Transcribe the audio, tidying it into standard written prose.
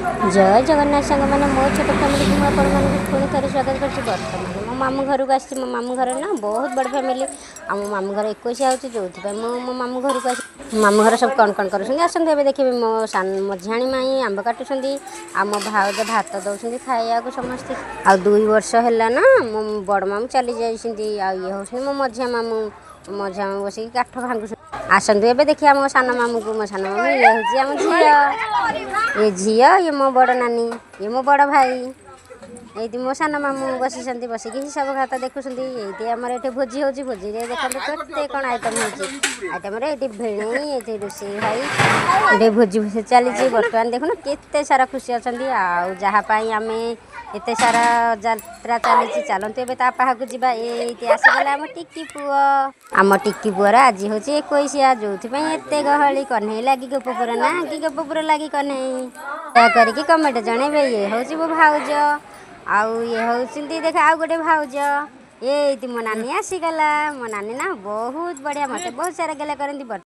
जय जगन्नाथ सांग मैंने मो छोट फैमिली को मुझे पुणी थे स्वागत कर बर्तमान मो मामू घर को आसी मो मामू घर ना बहुत बड़ फैमिली आ मो मामू घर 21 आउची जो मो मामू घर को मामू घर सब कौन कौन कर आसते देखिए मो मझियाणी माई आंब काटुंट आ मो भाउज भात दौरान खाया समस्ते आ 2 वर्ष है ना मो बड़ मामू चली जाइए ये हूँ मो मझिया मामू बस काठ भांगु आसतु ए देखिए मो सान मामू को मो सान मामू ये हूँ झी ये झी ये मो बड़ नानी ये मो बड़ भाई ये मो सान मामू बसी बसिक हिसाब खाता देखुं ये आम ये भोजी हो भोजी देखते केते कौन आइटम होटम ये भेणे ये रोषे भाई ये भोजी भोजी चली बर्तमान देखुन केते सारा खुशी अच्छा आपाई आम एत सारा यात्रा चली चलते ए पाहक जा आसगला आम टिकी पुओ आम टिकी पुअर आज हूँ 21 जो एत गहली कन्हई लगी गोपपुर ना कि गोपपुर लगी कन्हई करके कमेंट जनइबे ये हूँ मो भाउज आउ ये हूँ देख आउ गोटे भाउज ये मो नानी आसीगला मो नानी ना बहुत बढ़िया मत बहुत सारा गेला करती।